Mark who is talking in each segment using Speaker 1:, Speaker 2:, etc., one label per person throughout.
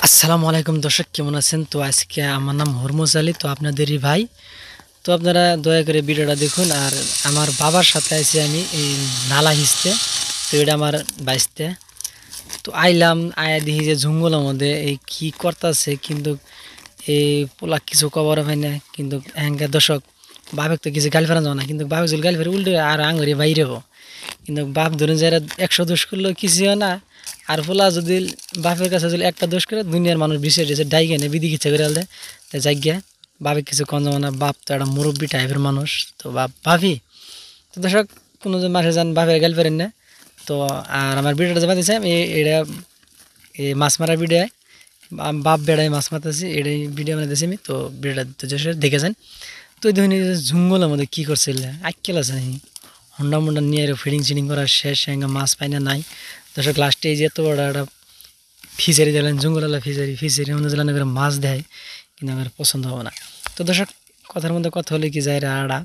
Speaker 1: আসসালামু আলাইকুম দর্শক, কেমন আছেন? তো আজকে আমার নাম হরমুজ আলী, তো আপনাদেরই ভাই। তো আপনারা দয়া করে ভিডিওটা দেখুন। আর আমার বাবার সাথে আছি আমি এই নালা হিসতে। তো এটা আমার বাইসতে। তো আইলাম আয়া দেখি যে জঙ্গলের মধ্যে এই কি করতেছে, কিন্তু এই পোলা কিছু খবর হয় না। কিন্তু হ্যাঙ্গা দর্শক বাপেক তো কিছু গাল ফেরান যাও না, কিন্তু বাপে যদি গাল ফেরে উল্টে আর আঙুরি বাইরে হবো। কিন্তু বাপ ধরুন যারা 100 দোষ করলেও কিছু হয় না। আর পোলা যদি বাপের কাছে যদি একটা দোষ করে দুনিয়ার মানুষ বিষয় দিয়েছে ডাইগে না বিধি ইচ্ছা করে আলতে তাই যাইগিয়া বাপে কিছু কম যাবো না। বাপ তো একটা মুরব্বী টাইপের মানুষ, তো বাপ ভাবি। তো দর্শক কোনো যে মাসে যান বাপের গাল ফেরেন না। তো আর আমার ভিডিওটা যাবা দিয়েছে আমি এটা এই মাছ মারার ভিডিও, বাপ বেড়ায় মাছ মারতেছি এটাই ভিডিও বানাইতেছি আমি। তো ভিডিওটা দেখেছেন। তো এই ধরনের জঙ্গলের মধ্যে কী করছিল আইকেল আছে নাকি হন্ডা মুন্ডা নিয়ে ফিডিং সিডিং করার শেষ সঙ্গে মাছ পাই না নাই। দর্শক লাস্টে এই যে এত বড় একটা ফিশারি দিলেন জঙ্গলওয়ালা ফিশারি মধ্যে দিলেন করে মাছ দেয়, কিন্তু আমার পছন্দ হবে না। তো দর্শক কথার মধ্যে কথা হলে কি যায় আড়া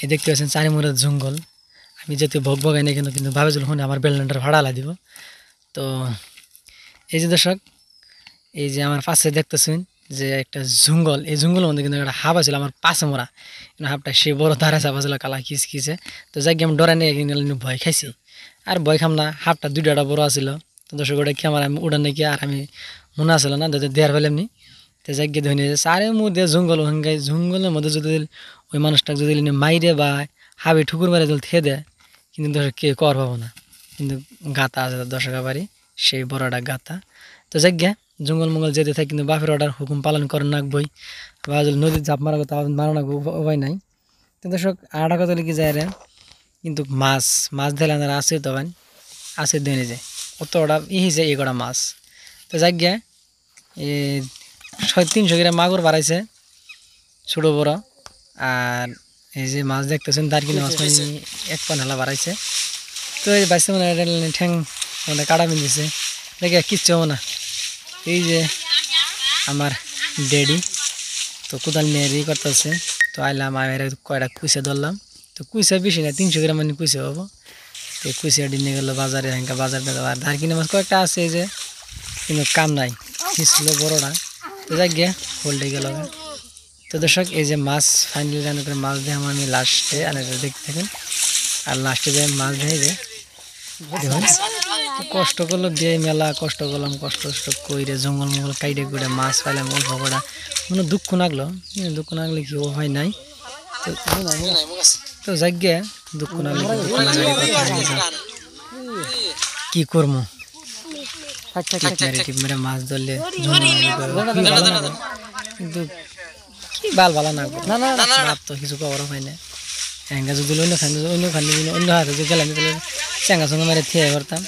Speaker 1: এই দেখতে পাচ্ছেন চারিমুড়ের জঙ্গল। আমি যেহেতু ভোগ ভোগাই না কিন্তু কিন্তু ভাবে শুনে আমার বেলডার ভাড়া লা দিব। তো এই যে দর্শক এই যে আমার পাশে দেখতেছেন যে একটা জঙ্গল, এই জঙ্গলের মধ্যে কিন্তু একটা হাফ আছিল আমার পাশে মরা, কিন্তু হাফটা সে বড় ধারা চাপা ছিল কালা খিচে। তো যাই আমি ডরা নিয়ে ভয় খাইছি। আর ভয় খাম না, হাফটা দুইটা বড় আছিল। তো দর্শক ওটা কি আমার আমি উড়ান নাকি আর আমি মনে আসলো না দেয়ার ফেলে এমনি। তো যাই গিয়ে ধরে সারে মধ্যে জঙ্গল হাঙ্গাই জঙ্গলের মধ্যে যদি ওই মানুষটাকে যদি মাইরে বা হাবি ঠুকুর মারে যদি খেয়ে দেয়, কিন্তু দর্শক কে কর পাবো না। কিন্তু গাতা আছে দর্শক বাড়ি সেই বড়টা গাতা। তো যাই গিয়া জঙ্গল মঙ্গল যেতে থাকে, কিন্তু বাপের অর্ডার হুকুম পালন করেন নাকবই। বা যদি নদীর ঝাপ মারা কথা মারা নাকবো, উপায় নাই। তো দর্শক আড়া কথা লিখে যায় রে, কিন্তু মাছ মাছ দিলে আপনারা আছে তো ভাই আছে দিয়ে যায় অত ওটা হিসে এই কটা মাছ। তো যাই গিয়া এই 300 গ্রাম মাগুর বাড়াইছে ছোটো বড়। আর এই যে মাছ দেখতেছেন তার কিনে মাছ মানে 1 পান হেলা বাড়াইছে। তো এই বাইসে মানে ঠ্যাং মানে কাটা বিঁধেছে দেখে কিচ্ছু হবো না। এই যে আমার ড্যাডি তো কোদাল নিয়ে রেডি করতেছে। তো আইলাম আয়ের কয়টা কুইসা ধরলাম। তো কুইসা বেশি না 300 গ্রাম মানে কুইসা হবো। তো কুইসা নিয়ে গেলো বাজারে, হ্যাঁ বাজার আর ধার কিনে মাছ কয়েকটা আছে এই যে, কিন্তু কাম নাই ছিল বড়োটা। তো যাক গিয়ে হোল্ডে গেল। তো দর্শক এই যে মাছ ফাইনালি রান্না করে মাছ দিয়ে আমি লাস্টে আনার দেখতে থাকেন। আর লাস্টে যে মাছ দেয় যে দেখুন কষ্ট করলো দিয়ে মেলা কষ্ট করলাম, কষ্ট কইরে জঙ্গল মঙ্গল কাইডে কুইডে মাছ পাইলাম অল্প কটা। মানে দুঃখ লাগলো, দুঃখ লাগলে কি উপায় নাই। তো যাক গিয়ে দুঃখ লাগলে কি করবো, মাছ ধরলে কিন্তু কি ভালো না তো কিছু খবর হয় না। হ্যাঙ্গা যদি অন্য হাতে যদি গেলাম তাহলে চেঙ্গা সঙ্গে মেরে থিয়ে করতাম,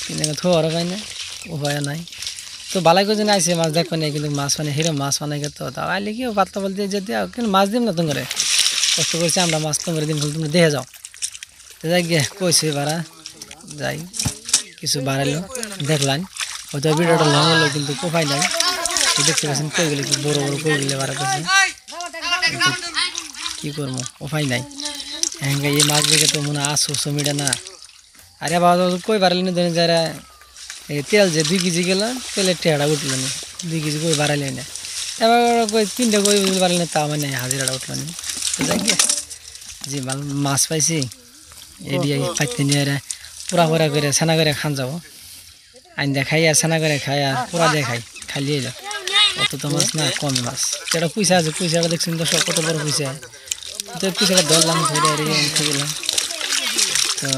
Speaker 1: কিন্তু থোয়ার পাই না, উপায় নাই। তো বালাই করে আইসে মাছ দেখবে না, কিন্তু মাছ মানে হিরো মাছ বানাই তো তাও আইলে কি পাত্তা বলতে যেতে কিন্তু মাছ দিম না তোমার কষ্ট করছি আমরা মাছ তোমার দিন তোমরা দেখে যাও। তো যাই গিয়ে কইছে বাড়া যাই কিছু বাড়াইলো দেখলাম, হয়তো ভিডিওটা লং হলো কিন্তু উপায় নাই। দেখতে পাচ্ছেন কইগুলো কি বড় বড় কইগুলো বাড়াতেছে, কি করবো উপায় নাই। হ্যাঁ এই মাছ দেখে তো মনে আসো সমিটা না। আরে বাবা কই বাড়াইলেন ধরেন যারা এই তেল যে 2 কেজি গেল তেলের টেহাটা উঠলো না, 2 কেজি কই বাড়াইলেন না। এবার কই 3টা কই বাড়াইলেন তা মানে হাজিরাটা উঠলো না। তো যাই গিয়ে যে মাছ পাইছি এদিকে পাইতে নিয়ে পুরা পুরা করে ছানা করে খান যাবো আইন দিয়ে খাই আর ছানা করে খাই আর পুরা দিয়ে খাই খাইলিয়ে যাও। অত তো মাছ না কম মাছ। যেটা পয়সা আছে পয়সাটা দেখছেন তো সব কত বড় পয়সা। তো পয়সাটা ধরলাম ধরে গেলাম। তো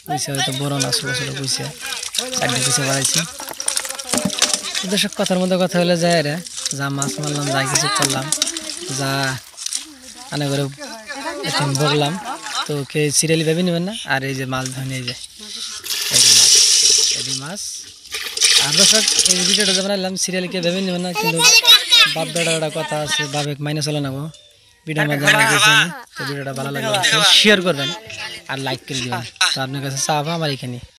Speaker 1: পয়সা হয়তো বড় না ছোটো ছোটো পয়সা 4টা পয়সা বাড়াইছি। দর্শক কথার মধ্যে কথা হলে যায় রে যা মাছ মারলাম যা কিছু করলাম যা আনে করে এখন ভরলাম। তো কে সিরিয়ালি ভেবে নেবেন না। আর এই যে মাছ ধরে এই যে এই মাছ। আর দর্শক এই ভিডিওটা যে বানাইলাম সিরিয়ালি কে ভেবে নেবেন না, কিন্তু বাপ বেটার কথা আছে বাপে মাইনে চলে নেবো। ভিডিও মাধ্যমে তো ভিডিওটা ভালো লাগলে শেয়ার করবেন আর লাইক করে দেবেন। তো আপনার কাছে চাপ আমার এখানে।